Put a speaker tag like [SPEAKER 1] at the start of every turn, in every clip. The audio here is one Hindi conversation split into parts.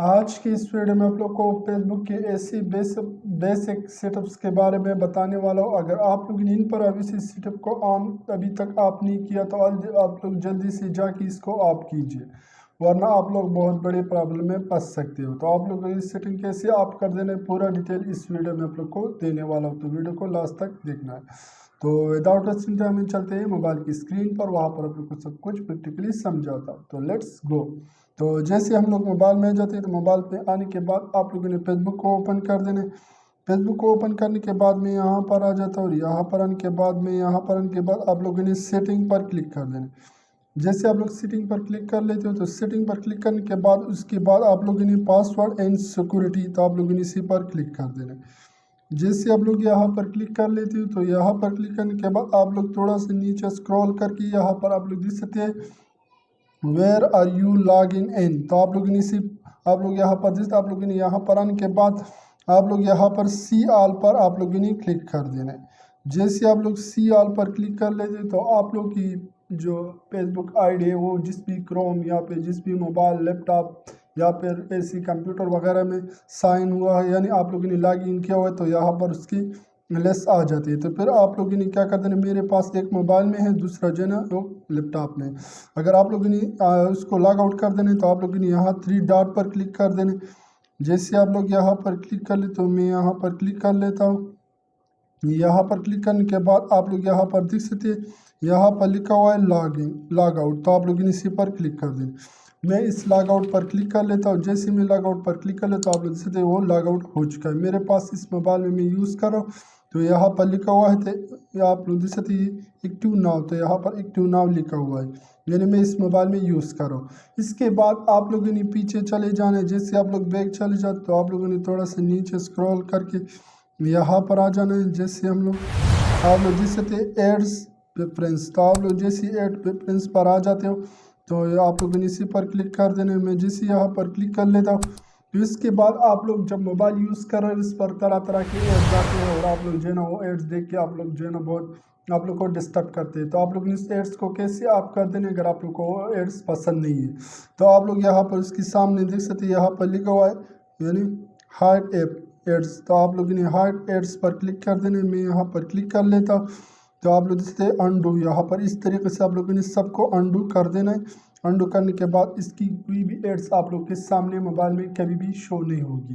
[SPEAKER 1] आज की इस वीडियो में आप लोग को फेसबुक के ऐसी बेसिक सेटअप्स के बारे में बताने वाला हूँ। अगर आप लोग इन पर अभी से सेटअप को ऑन अभी तक आप नहीं किया तो आप लोग जल्दी से जाके इसको ऑफ कीजिए, वरना आप लोग बहुत बड़े प्रॉब्लम में फंस सकते हो। तो आप लोग इस सेटिंग कैसे आप कर देना है पूरा डिटेल इस वीडियो में आप लोग को देने वाला हूँ, तो वीडियो को लास्ट तक देखना है। तो विदाउट वेस्टिंग टाइम हम चलते हैं मोबाइल की स्क्रीन पर, वहाँ पर आप लोग को सब कुछ प्रैक्टिकली समझाता हूँ। तो लेट्स गो। तो जैसे हम लोग मोबाइल में जाते हैं तो मोबाइल पे आने के बाद आप लोगों ने फेसबुक को ओपन कर देना। फेसबुक को ओपन करने के बाद में यहाँ पर आ जाता हूँ, यहाँ पर आने के बाद में यहाँ पर आने के बाद आप लोगों ने सेटिंग पर क्लिक कर देना। जैसे आप लोग सेटिंग पर क्लिक कर लेते हो तो सेटिंग पर क्लिक करने के बाद उसके बाद आप लोगों ने पासवर्ड एंड सिक्योरिटी, तो आप लोगों ने इसी पर क्लिक कर देना। जैसे आप लोग यहाँ पर क्लिक कर लेते हो तो यहाँ पर क्लिक करने के बाद आप लोग थोड़ा सा नीचे स्क्रॉल करके यहाँ पर आप लोग देख सकते हैं where are you logging in, तो आप लोग ने सिर्फ आप लोग यहाँ पर जैसे आप लोगों ने यहाँ पर आने के बाद आप लोग यहाँ पर सी ऑल पर आप लोगों ने क्लिक कर देना है। जैसे आप लोग सी ऑल पर क्लिक कर लेते तो आप लोग की जो फेसबुक आईडी है वो जिस भी क्रोम या फिर जिस भी मोबाइल लैपटॉप या फिर ऐसी कंप्यूटर वगैरह में साइन हुआ है, यानी आप लोगों ने लॉग इन किया हुआ है, तो यहाँ पर उसकी लेस आ जाती है। तो फिर आप लोगों ने क्या कर देना, मेरे पास एक मोबाइल में है, दूसरा जो है ना वो लैपटॉप में। अगर आप लोगों ने उसको लॉग आउट कर देना तो आप लोगों ने यहाँ 3 डॉट पर क्लिक कर देना। जैसे आप लोग यहाँ पर क्लिक कर ले तो मैं यहाँ पर क्लिक कर लेता हूँ। यहाँ पर क्लिक करने के बाद आप लोग यहाँ पर देख सकते हैं, यहाँ पर लिखा हुआ है लॉग इन लॉग आउट, तो आप लोग इसी पर क्लिक कर दें। मैं इस लॉग आउट पर क्लिक कर लेता हूँ। जैसे मैं लॉग आउट पर क्लिक कर लेता हूँ आप लोग देख सकते हैं वो लॉग आउट हो चुका है। मेरे पास इस मोबाइल में मैं यूज़ कर रहा हूँ तो यहाँ पर लिखा हुआ है तो आप लोग देख सकते हैं एक्टिव नाउ, तो यहाँ पर एक्टिव नाउ लिखा हुआ है, यानी मैं इस मोबाइल में यूज़ कर रहा हूँ। इसके बाद आप लोगों ने पीछे चले जाना है। जैसे आप लोग बैग चले जाते तो आप लोगों ने थोड़ा सा नीचे स्क्रॉल करके यहाँ पर आ जाना है। जैसे हम लोग आप लोग देख सकते हैं एड्स प्रेफरेंस, तो आप लोग जैसे एड प्रेफरेंस पर आ जाते हो तो आप लोग इसी पर क्लिक कर देना है। मैं जैसे यहाँ पर क्लिक कर लेता हूँ तो इसके बाद आप लोग जब मोबाइल यूज़ कर रहे हैं इस पर तरह तरह के एड्स आते हैं और आप लोग जो है ना वो एड्स देख के आप लोग जो है ना बहुत आप लोग को डिस्टर्ब करते हैं। तो आप लोग इस एड्स को कैसे आप कर देने, अगर आप लोग को एड्स पसंद नहीं है तो आप लोग यहाँ पर उसके सामने देख सकते हैं, यहाँ पर लिखा हुआ है यानी हार्ट ऐप एड्स, तो आप लोगों ने हार्ट एड्स पर क्लिक कर देने। मैं यहाँ पर क्लिक कर लेता हूँ तो आप लोग जैसे अनडू, यहाँ पर इस तरीके से आप लोगों ने सबको अनडू कर देना है। अनडू करने के बाद इसकी कोई भी एड्स आप लोग के सामने मोबाइल में कभी भी शो नहीं होगी।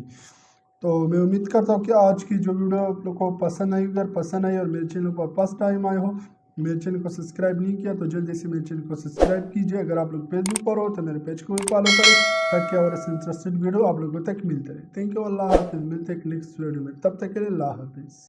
[SPEAKER 1] तो मैं उम्मीद करता हूँ कि आज की जो वीडियो आप लोग को पसंद आई, अगर पसंद आई और मेरे चैनल पर फर्स्ट टाइम आए हो, मेरे चैनल को सब्सक्राइब नहीं किया तो जल्दी से मेरे चैनल को सब्सक्राइब कीजिए। अगर आप लोग फेसबुक पर हो तो मेरे पेज को भी फॉलो करें ताकि और ऐसे इंटरेस्टेड वीडियो आप लोगों तक मिलते रहे। थैंक यू, अल्लाह हाफिज़। मिलते हैं नेक्स्ट वीडियो में, तब तक के लिए अल्लाह हाफिज़।